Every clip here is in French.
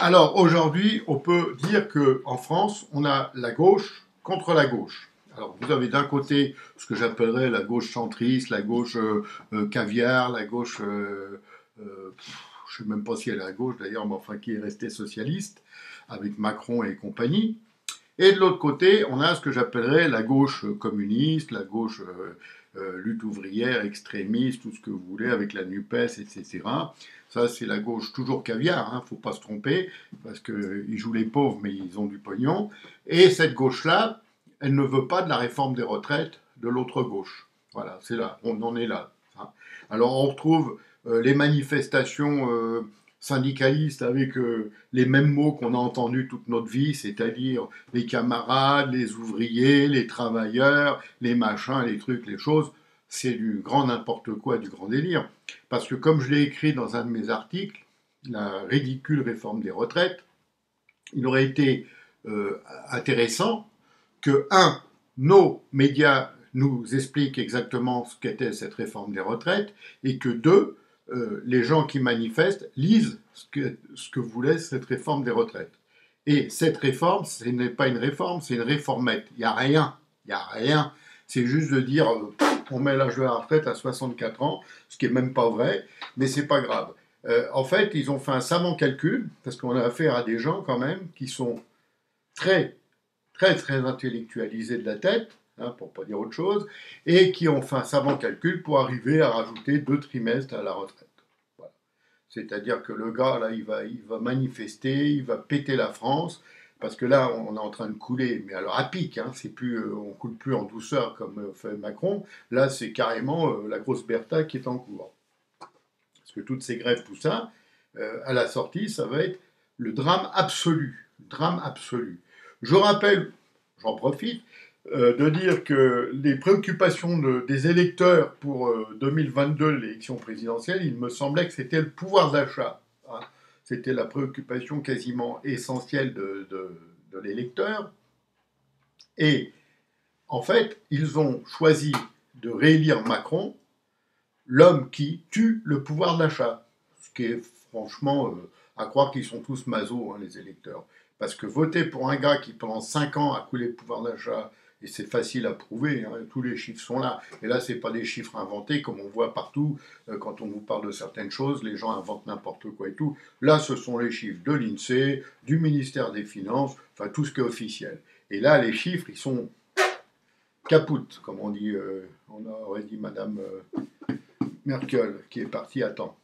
Alors aujourd'hui, on peut dire qu'en France, on a la gauche contre la gauche. Alors vous avez d'un côté ce que j'appellerais la gauche centriste, la gauche caviar, la gauche, je ne sais même pas si elle est à gauche d'ailleurs, mais enfin qui est restée socialiste, avec Macron et compagnie. Et de l'autre côté, on a ce que j'appellerais la gauche communiste, la gauche lutte ouvrière, extrémiste, tout ce que vous voulez, avec la NUPES, etc. Ça, c'est la gauche toujours caviar, hein, faut pas se tromper, parce qu'ils jouent les pauvres, mais ils ont du pognon. Et cette gauche-là, elle ne veut pas de la réforme des retraites de l'autre gauche. Voilà, c'est là, on en est là. Hein. Alors on retrouve les manifestations syndicalistes avec les mêmes mots qu'on a entendus toute notre vie, c'est-à-dire les camarades, les ouvriers, les travailleurs, les machins, les trucs, les choses. C'est du grand n'importe quoi, du grand délire. Parce que comme je l'ai écrit dans un de mes articles, la ridicule réforme des retraites, il aurait été intéressant que, nos médias nous expliquent exactement ce qu'était cette réforme des retraites, et que deux, les gens qui manifestent lisent ce que voulait cette réforme des retraites. Et cette réforme, ce n'est pas une réforme, c'est une réformette. Il n'y a rien. Il n'y a rien. C'est juste de dire, on met l'âge de la retraite à 64 ans, ce qui n'est même pas vrai, mais c'est pas grave. En fait, ils ont fait un savant calcul, parce qu'on a affaire à des gens quand même qui sont très, très, très intellectualisés de la tête, hein, pour ne pas dire autre chose, et qui ont fait un savant calcul pour arriver à rajouter 2 trimestres à la retraite. Voilà. C'est-à-dire que le gars, là, il va manifester, il va péter la France, parce que là, on est en train de couler, mais alors à pic, hein, c'est plus, on coule plus en douceur comme fait Macron, là, c'est carrément la grosse Bertha qui est en cours. Parce que toutes ces grèves, tout ça, à la sortie, ça va être le drame absolu. Drame absolu. Je rappelle, j'en profite, de dire que les préoccupations des électeurs pour 2022, l'élection présidentielle, il me semblait que c'était le pouvoir d'achat. Hein. C'était la préoccupation quasiment essentielle de l'électeur. Et en fait, ils ont choisi de réélire Macron, l'homme qui tue le pouvoir d'achat. Ce qui est franchement à croire qu'ils sont tous masos, hein, les électeurs. Parce que voter pour un gars qui, pendant 5 ans, a coulé le pouvoir d'achat, et c'est facile à prouver, hein, tous les chiffres sont là. Et là, ce n'est pas des chiffres inventés, comme on voit partout, quand on vous parle de certaines choses, les gens inventent n'importe quoi et tout. Là, ce sont les chiffres de l'INSEE, du ministère des Finances, enfin tout ce qui est officiel. Et là, les chiffres, ils sont capoutes, comme on dit, on aurait dit Madame Merkel, qui est partie à temps.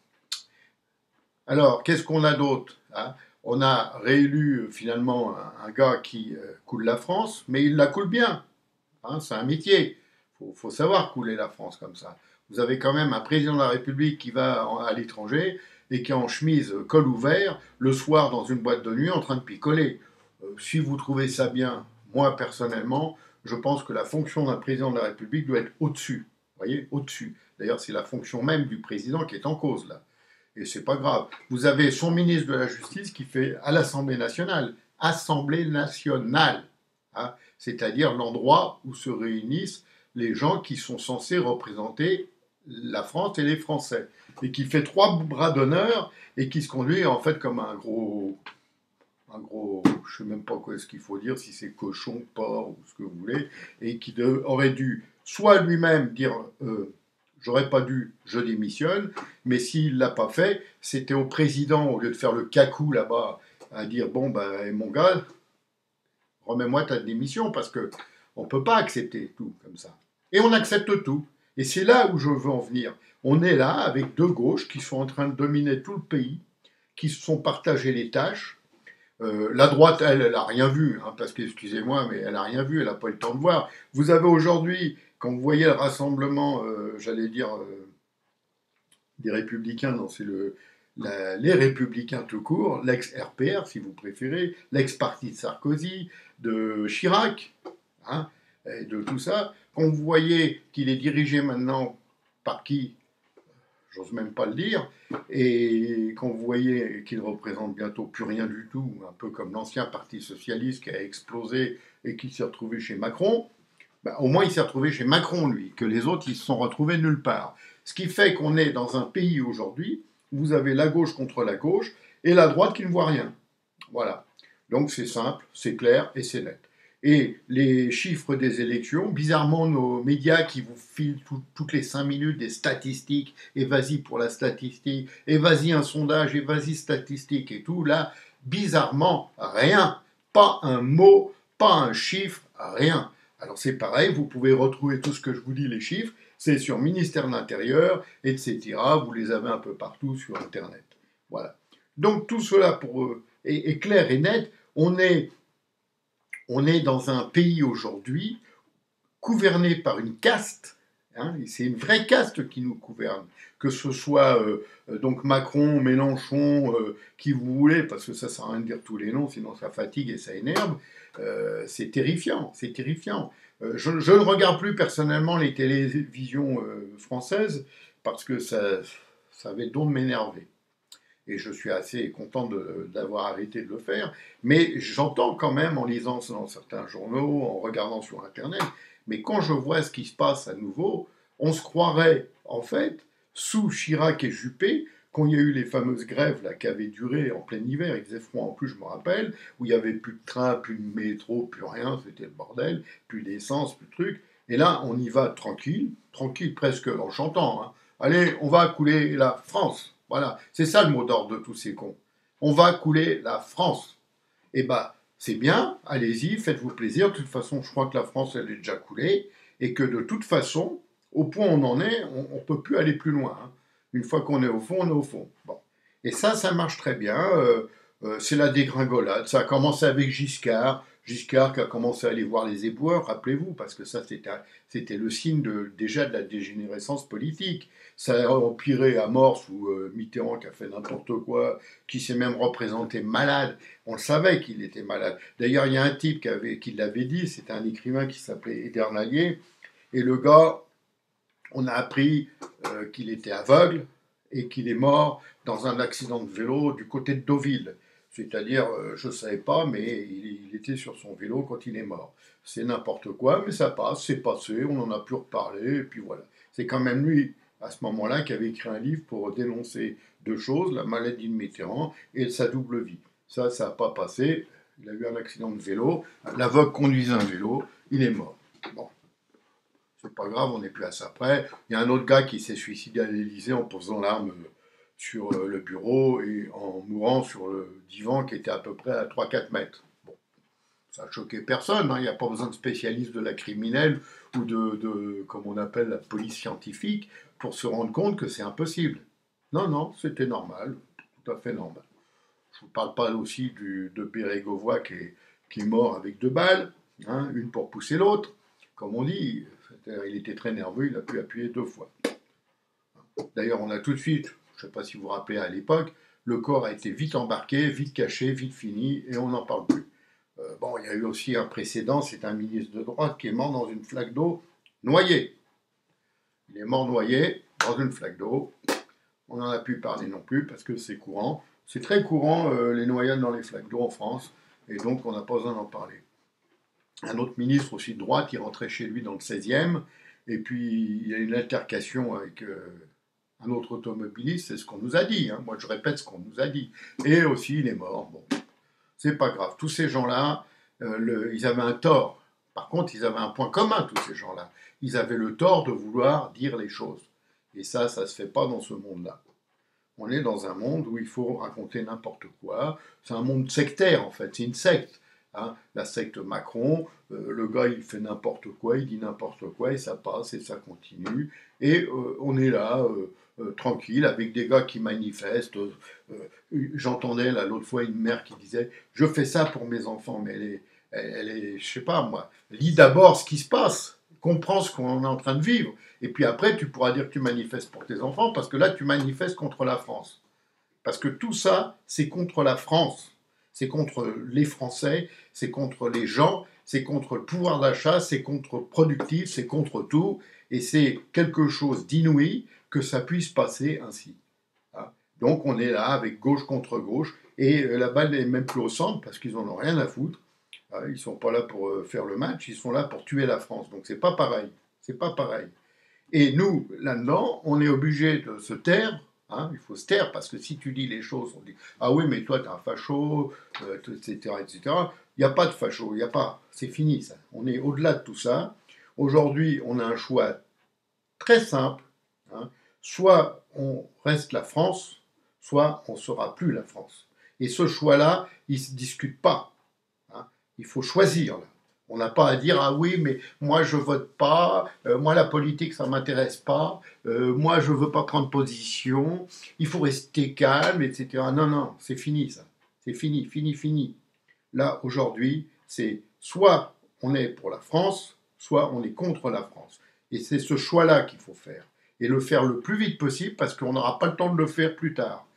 Alors, qu'est-ce qu'on a d'autre, hein? On a réélu finalement un gars qui coule la France, mais il la coule bien. Hein, c'est un métier. Faut savoir couler la France comme ça. Vous avez quand même un président de la République qui va à l'étranger et qui est en chemise col ouvert le soir dans une boîte de nuit en train de picoler. Si vous trouvez ça bien, moi personnellement, je pense que la fonction d'un président de la République doit être au-dessus. Vous voyez, au-dessus. D'ailleurs, c'est la fonction même du président qui est en cause là. Et c'est pas grave. Vous avez son ministre de la Justice qui fait à l'Assemblée nationale. Assemblée nationale. Hein, c'est-à-dire l'endroit où se réunissent les gens qui sont censés représenter la France et les Français. Et qui fait 3 bras d'honneur et qui se conduit en fait comme un gros, je sais même pas quoi est-ce qu'il faut dire, si c'est cochon, porc ou ce que vous voulez, et qui aurait dû soit lui-même dire j'aurais pas dû, je démissionne, mais s'il l'a pas fait, c'était au président, au lieu de faire le cacou là-bas, à dire bon ben mon gars, remets-moi ta démission, parce que on peut pas accepter tout comme ça. Et on accepte tout. Et c'est là où je veux en venir. On est là avec 2 gauches qui sont en train de dominer tout le pays, qui se sont partagées les tâches. La droite, elle n'a rien vu, hein, parce que, excusez-moi, mais elle n'a rien vu, elle n'a pas eu le temps de voir. Vous avez aujourd'hui, quand vous voyez le rassemblement, j'allais dire, des Républicains, non, c'est les Républicains tout court, l'ex-RPR, si vous préférez, l'ex-parti de Sarkozy, de Chirac, hein, et de tout ça, quand vous voyez qu'il est dirigé maintenant par qui, j'ose même pas le dire, et quand vous voyez qu'il représente bientôt plus rien du tout, un peu comme l'ancien Parti socialiste qui a explosé et qui s'est retrouvé chez Macron, ben, au moins il s'est retrouvé chez Macron, lui, que les autres, ils se sont retrouvés nulle part. Ce qui fait qu'on est dans un pays aujourd'hui où vous avez la gauche contre la gauche et la droite qui ne voit rien. Voilà. Donc c'est simple, c'est clair et c'est net. Et les chiffres des élections, bizarrement, nos médias qui vous filent toutes les 5 minutes des statistiques, et vas-y pour la statistique, et vas-y un sondage, et vas-y statistique et tout, là, bizarrement, rien. Pas un mot, pas un chiffre, rien. Alors c'est pareil, vous pouvez retrouver tout ce que je vous dis, les chiffres, c'est sur ministère de l'Intérieur, etc. Vous les avez un peu partout sur Internet. Voilà. Donc tout cela est clair et net. On est dans un pays aujourd'hui gouverné par une caste, hein, et c'est une vraie caste qui nous gouverne, que ce soit donc Macron, Mélenchon, qui vous voulez, parce que ça ne sert à rien de dire tous les noms, sinon ça fatigue et ça énerve, c'est terrifiant, c'est terrifiant. Je ne regarde plus personnellement les télévisions françaises, parce que ça avait le don de m'énerver et je suis assez content d'avoir arrêté de le faire, mais j'entends quand même en lisant dans certains journaux, en regardant sur Internet, mais quand je vois ce qui se passe à nouveau, on se croirait, en fait, sous Chirac et Juppé, quand il y a eu les fameuses grèves là, qui avaient duré en plein hiver, il faisait froid en plus, je me rappelle, où il n'y avait plus de train, plus de métro, plus rien, c'était le bordel, plus d'essence, plus de trucs. Et là, on y va tranquille, tranquille presque en chantant. Hein. Allez, on va couler la France. Voilà, c'est ça le mot d'ordre de tous ces cons. On va couler la France. Eh bien, c'est bien, allez-y, faites-vous plaisir. De toute façon, je crois que la France, elle est déjà coulée. Et que de toute façon, au point où on en est, on ne peut plus aller plus loin. Hein. Une fois qu'on est au fond, on est au fond. Bon. Et ça marche très bien. C'est la dégringolade. Ça a commencé avec Giscard. Giscard qui a commencé à aller voir les éboueurs, rappelez-vous, parce que ça, c'était le signe déjà de la dégénérescence politique. Ça a empiré à mort sous Mitterrand qui a fait n'importe quoi, qui s'est même représenté malade. On le savait qu'il était malade. D'ailleurs, il y a un type qui l'avait dit, c'était un écrivain qui s'appelait Edernalier, et le gars, on a appris qu'il était aveugle et qu'il est mort dans un accident de vélo du côté de Deauville. C'est-à-dire, je ne savais pas, mais il était sur son vélo quand il est mort. C'est n'importe quoi, mais ça passe, c'est passé, on en a pu reparler, et puis voilà. C'est quand même lui, à ce moment-là, qui avait écrit un livre pour dénoncer deux choses, la maladie de Mitterrand et sa double vie. Ça n'a pas passé. Il a eu un accident de vélo, l'aveugle conduisait un vélo, il est mort. Bon, c'est pas grave, on n'est plus à ça près. Il y a un autre gars qui s'est suicidé à l'Élysée en posant l'arme sur le bureau et en mourant sur le divan qui était à peu près à 3-4 mètres. Bon, ça a choqué personne, hein. Il n'y a pas besoin de spécialistes de la criminelle ou comme on appelle, la police scientifique pour se rendre compte que c'est impossible. Non, non, c'était normal, tout à fait normal. Je ne vous parle pas aussi de Bérégovoy qui est mort avec 2 balles, hein, une pour pousser l'autre. Comme on dit, il était très nerveux, il a pu appuyer 2 fois. D'ailleurs, on a tout de suite, je ne sais pas si vous vous rappelez à l'époque, le corps a été vite embarqué, vite caché, vite fini, et on n'en parle plus. Bon, il y a eu aussi un précédent, c'est un ministre de droite qui est mort dans une flaque d'eau noyé. Il est mort noyé dans une flaque d'eau. On n'en a plus parlé non plus parce que c'est courant. C'est très courant les noyades dans les flaques d'eau en France, et donc on n'a pas besoin d'en parler. Un autre ministre aussi de droite, il rentrait chez lui dans le 16e, et puis il y a une altercation avec un autre automobiliste, c'est ce qu'on nous a dit, hein. Moi je répète ce qu'on nous a dit. Et aussi il est mort, bon, c'est pas grave. Tous ces gens-là, ils avaient un tort. Par contre, ils avaient un point commun, tous ces gens-là. Ils avaient le tort de vouloir dire les choses. Et ça se fait pas dans ce monde-là. On est dans un monde où il faut raconter n'importe quoi. C'est un monde sectaire, en fait. C'est une secte. Hein. La secte Macron, le gars, il fait n'importe quoi, il dit n'importe quoi, et ça passe, et ça continue. Et on est là, tranquille, avec des gars qui manifestent. J'entendais, là, l'autre fois, une mère qui disait « Je fais ça pour mes enfants », mais elle est, je sais pas, moi, lis d'abord ce qui se passe, comprends ce qu'on est en train de vivre. Et puis après, tu pourras dire que tu manifestes pour tes enfants, parce que là, tu manifestes contre la France. Parce que tout ça, c'est contre la France. C'est contre les Français, c'est contre les gens, c'est contre le pouvoir d'achat, c'est contre productif, c'est contre tout. Et c'est quelque chose d'inouï que ça puisse passer ainsi. Hein. Donc on est là avec gauche contre gauche. Et la balle n'est même plus au centre parce qu'ils n'en ont rien à foutre. Ils ne sont pas là pour faire le match, ils sont là pour tuer la France. Donc c'est pas pareil. Et nous, là-dedans, on est obligé de se taire Hein, il faut se taire, parce que si tu dis les choses, on dit « Ah oui, mais toi, t'es un facho, etc. etc. » Il n'y a pas de facho, il n'y a pas. C'est fini, ça. On est au-delà de tout ça. Aujourd'hui, on a un choix très simple. Hein. Soit on reste la France, soit on ne sera plus la France. Et ce choix-là, il ne se discute pas. Hein. Il faut choisir. Là. On n'a pas à dire ah oui, mais moi je vote pas, moi la politique ça m'intéresse pas, moi je veux pas prendre position, il faut rester calme, etc. Non, non, c'est fini ça. C'est fini, fini, fini. Là, aujourd'hui, c'est soit on est pour la France, soit on est contre la France. Et c'est ce choix-là qu'il faut faire. Et le faire le plus vite possible parce qu'on n'aura pas le temps de le faire plus tard.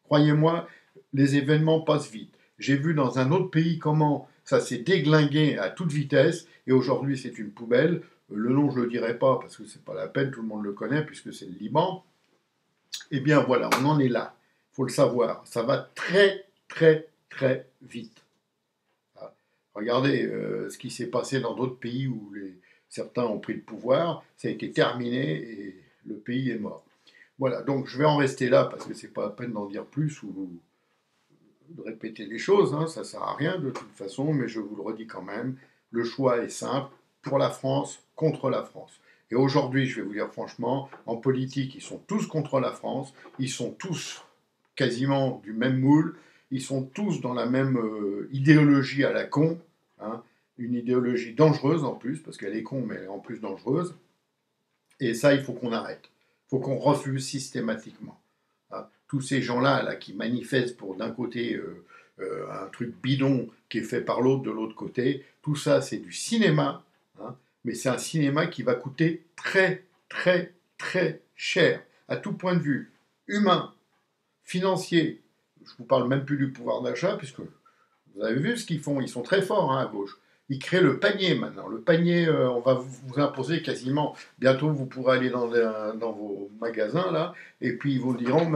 Croyez-moi, les événements passent vite. J'ai vu dans un autre pays comment ça s'est déglingué à toute vitesse et aujourd'hui c'est une poubelle. Le nom je ne le dirai pas parce que c'est pas la peine, tout le monde le connaît puisque c'est le Liban. Eh bien voilà, on en est là. Il faut le savoir. Ça va très très très vite. Regardez ce qui s'est passé dans d'autres pays où certains ont pris le pouvoir, ça a été terminé et le pays est mort. Voilà, donc je vais en rester là parce que c'est pas la peine d'en dire plus ou de répéter les choses, hein, ça sert à rien de toute façon, mais je vous le redis quand même, le choix est simple, pour la France, contre la France. Et aujourd'hui, je vais vous dire franchement, en politique, ils sont tous contre la France, ils sont tous quasiment du même moule, ils sont tous dans la même idéologie à la con, hein, une idéologie dangereuse en plus, parce qu'elle est con, mais elle est en plus dangereuse. Et ça, il faut qu'on arrête. Il faut qu'on refuse systématiquement. Hein. Tous ces gens-là là, qui manifestent pour d'un côté un truc bidon qui est fait par l'autre de l'autre côté, tout ça, c'est du cinéma. Hein, mais c'est un cinéma qui va coûter très, très, très cher, à tout point de vue. Humain, financier. Je ne vous parle même plus du pouvoir d'achat, puisque vous avez vu ce qu'ils font. Ils sont très forts hein, à gauche. Ils créent le panier maintenant. Le panier, on va vous imposer quasiment. Bientôt, vous pourrez aller dans vos magasins, là, et puis ils vous diront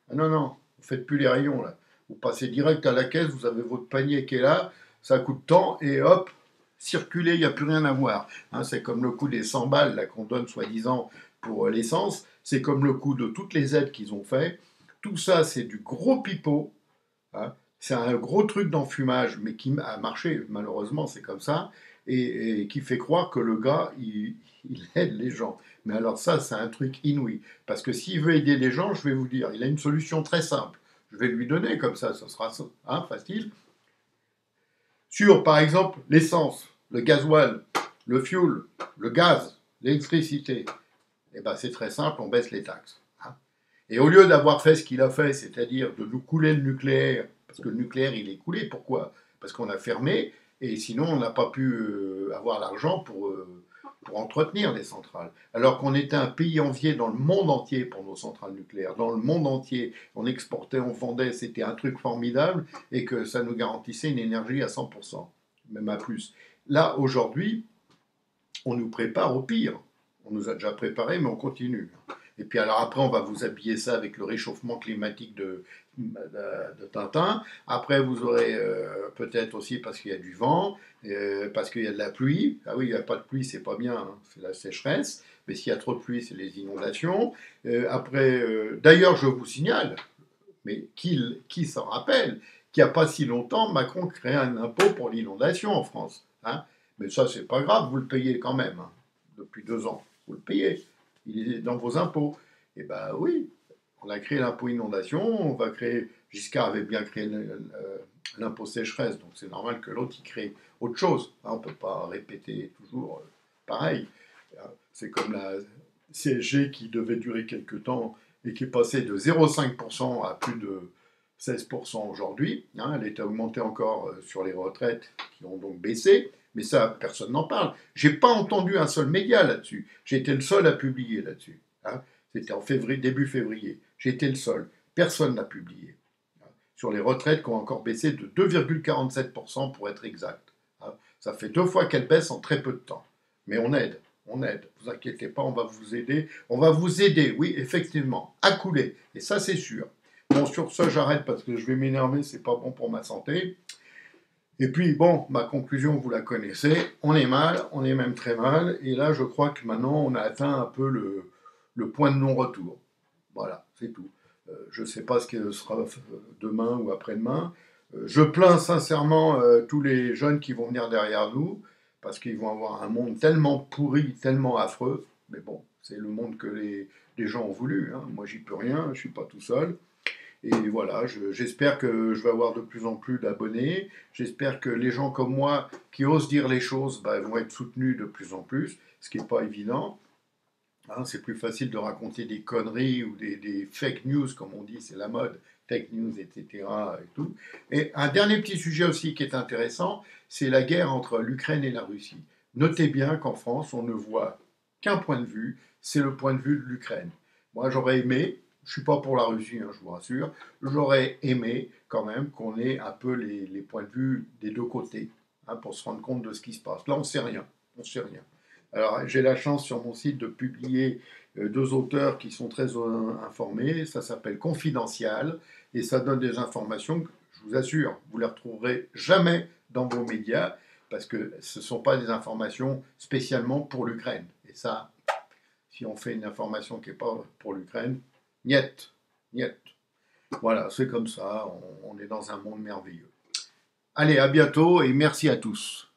ah non, non, vous faites plus les rayons, là. Vous passez direct à la caisse, vous avez votre panier qui est là, ça coûte tant, et hop, circulez, il n'y a plus rien à voir. Hein, c'est comme le coût des 100 balles là, qu'on donne soi-disant pour l'essence. C'est comme le coût de toutes les aides qu'ils ont fait. Tout ça, c'est du gros pipeau. Hein. C'est un gros truc d'enfumage, mais qui a marché, malheureusement, c'est comme ça, et qui fait croire que le gars, il aide les gens. Mais alors ça, c'est un truc inouï. Parce que s'il veut aider les gens, je vais vous dire, il a une solution très simple. Je vais lui donner comme ça sera hein, facile. Sur, par exemple, l'essence, le gasoil, le fuel, le gaz, l'électricité, eh ben, c'est très simple, on baisse les taxes. Hein. Et au lieu d'avoir fait ce qu'il a fait, c'est-à-dire de nous couler le nucléaire, parce que le nucléaire, il est coulé, pourquoi? Parce qu'on a fermé, et sinon, on n'a pas pu avoir l'argent pour entretenir les centrales. Alors qu'on était un pays envié dans le monde entier pour nos centrales nucléaires, dans le monde entier, on exportait, on vendait, c'était un truc formidable, et que ça nous garantissait une énergie à 100%, même à plus. Là, aujourd'hui, on nous prépare au pire. On nous a déjà préparé, mais on continue. Et puis alors après, on va vous habiller ça avec le réchauffement climatique de Tintin. Après, vous aurez peut-être aussi parce qu'il y a du vent, parce qu'il y a de la pluie. Ah oui, il n'y a pas de pluie, c'est pas bien, hein, c'est la sécheresse. Mais s'il y a trop de pluie, c'est les inondations. D'ailleurs, je vous signale, mais qui s'en rappelle, qu'il n'y a pas si longtemps, Macron créait un impôt pour l'inondation en France. Hein. Mais ça, c'est pas grave, vous le payez quand même. Hein. Depuis 2 ans, vous le payez. Il est dans vos impôts. Eh bien oui, on a créé l'impôt inondation, on va créer, Giscard avait bien créé l'impôt sécheresse, donc c'est normal que l'autre il crée autre chose. Hein, on ne peut pas répéter toujours pareil. C'est comme la CSG qui devait durer quelques temps et qui est passée de 0,5% à plus de 16% aujourd'hui. Hein, elle était augmentée encore sur les retraites qui ont donc baissé. Mais ça, personne n'en parle. J'ai pas entendu un seul média là-dessus. J'ai été le seul à publier là-dessus. Hein. C'était en février, début février. J'ai été le seul. Personne n'a publié. Hein. Sur les retraites qui ont encore baissé de 2,47% pour être exact. Hein. Ça fait 2 fois qu'elles baissent en très peu de temps. Mais on aide. On aide. Ne vous inquiétez pas, on va vous aider. On va vous aider, oui, effectivement, à couler. Et ça, c'est sûr. Bon, sur ce, j'arrête parce que je vais m'énerver, c'est pas bon pour ma santé. Et puis, bon, ma conclusion, vous la connaissez, on est mal, on est même très mal, et là, je crois que maintenant, on a atteint un peu le point de non-retour. Voilà, c'est tout. Je ne sais pas ce que sera demain ou après-demain. Je plains sincèrement tous les jeunes qui vont venir derrière nous, parce qu'ils vont avoir un monde tellement pourri, tellement affreux. Mais bon, c'est le monde que les gens ont voulu, hein. Moi, j'y peux rien, je ne suis pas tout seul. Et voilà, j'espère que je vais avoir de plus en plus d'abonnés. J'espère que les gens comme moi qui osent dire les choses bah, vont être soutenus de plus en plus, ce qui n'est pas évident. Hein, c'est plus facile de raconter des conneries ou des fake news, comme on dit, c'est la mode, fake news, etc. Et tout. Et un dernier petit sujet aussi qui est intéressant, c'est la guerre entre l'Ukraine et la Russie. Notez bien qu'en France, on ne voit qu'un point de vue, c'est le point de vue de l'Ukraine. Moi, j'aurais aimé, je ne suis pas pour la Russie, hein, je vous rassure, j'aurais aimé quand même qu'on ait un peu les points de vue des deux côtés, hein, pour se rendre compte de ce qui se passe. Là, on ne sait rien, on ne sait rien. Alors, j'ai la chance sur mon site de publier deux auteurs qui sont très informés. Ça s'appelle Confidential et ça donne des informations que, je vous assure, vous ne les retrouverez jamais dans vos médias parce que ce ne sont pas des informations spécialement pour l'Ukraine. Et ça, si on fait une information qui n'est pas pour l'Ukraine, niet, niet. Voilà, c'est comme ça, on est dans un monde merveilleux. Allez, à bientôt et merci à tous.